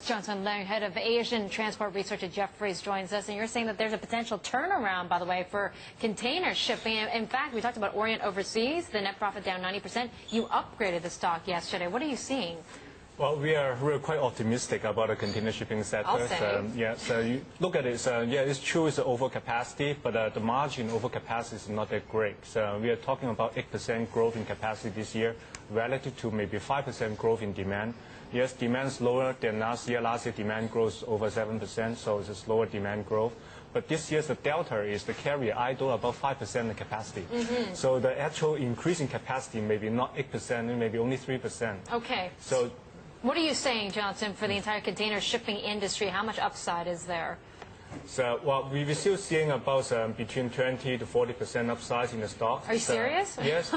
Johnson Leung, head of Asian Transport Research at Jefferies, joins us, and you're saying that there's a potential turnaround, by the way, for container shipping. In fact, we talked about Orient Overseas, the net profit down 90%. You upgraded the stock yesterday. What are you seeing? Well, we're quite optimistic about the container shipping sector. I'll say. So you look at it. Yeah, it's true it's overcapacity, but the margin overcapacity is not that great. So we are talking about 8% growth in capacity this year, relative to maybe 5% growth in demand. Yes, demand is lower than last year. Last year demand grows over 7%, so it's a slower demand growth. But this year's the delta is the carrier idle about 5% of capacity. So the actual increase in capacity maybe not 8%, maybe only 3%. Okay. So. What are you saying, Johnson, for the entire container shipping industry? How much upside is there? So, well, we're still seeing about between 20 to 40% upside in the stock. Are you serious? Yes.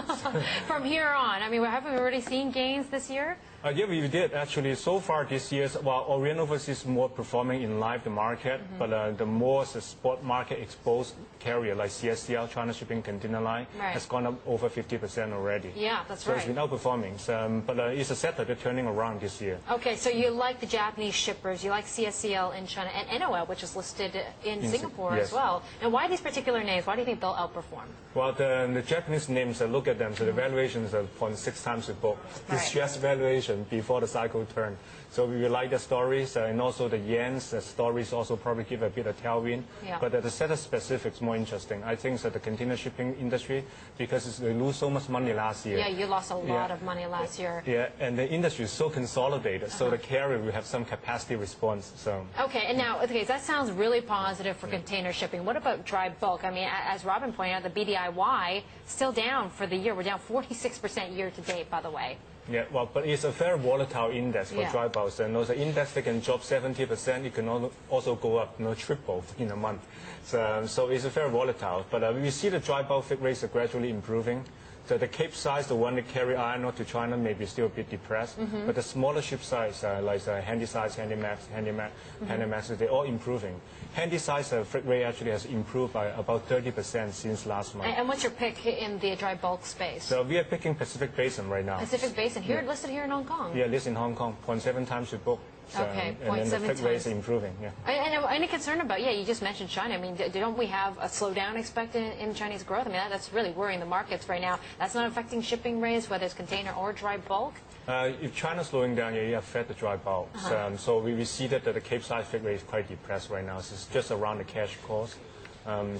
From here on, I mean, haven't we already seen gains this year? Yeah, we did actually. So far this year, while Orient Overseas is more performing in line with the market, but the more spot market exposed carrier like CSCL, China Shipping Container Line, has gone up over 50% already. Yeah, that's so right. So it's been outperforming, but it's a sector that's turning around this year. Okay, so you like the Japanese shippers, you like CSCL in China, and NOL, which is listed in Singapore as well. And why these particular names? Why do you think they'll outperform? Well, the Japanese names, look at them, so the valuations are 0.6 times the book. Distressed valuation before the cycle turn. So we like the stories, and also the yen's stories also probably give a bit of tailwind. Yeah. But the sector specifics more interesting. I think that the container shipping industry, because they lose so much money last year. Yeah, you lost a lot of money last year. Yeah, and the industry is so consolidated, so the carrier will have some capacity response. So. Okay, and now, okay, that sounds really positive for container shipping. What about dry bulk? I mean, as Robin pointed out, the BDIY still down for the year. We're down 46% year to date, by the way. Yeah, well, but it's a very volatile index for dry bulk. And those index that can drop 70%, it can also go up, triple in a month. So it's a very volatile. But we see the dry bulk freight rates are gradually improving. So the Cape size, the one that carry iron ore to China, may be still a bit depressed. But the smaller ship size, like Handysize, Handymax, they're all improving. Handysize freight rate actually has improved by about 30% since last month. And what's your pick in the dry bulk space? So we are picking Pacific Basin right now. Pacific Basin, here listed here in Hong Kong. Yeah, listed in Hong Kong, 0.7 times the book. So, okay, 0.7 and then the freight times. rates are improving. Yeah. And any concern about, you just mentioned China. I mean, don't we have a slowdown expected in Chinese growth? I mean, that's really worrying the markets right now. That's not affecting shipping rates, whether it's container or dry bulk? If China's slowing down, it affects the dry bulk. So we see that the Cape size freight rate is quite depressed right now. It's just around the cash cost.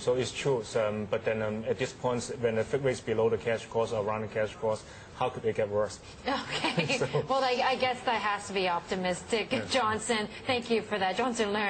So it's true. But then at this point, when the freight rate is below the cash cost or around the cash cost, how could it get worse? Okay. Well, I guess that has to be optimistic. Johnson, thank you for that. Johnson Leung.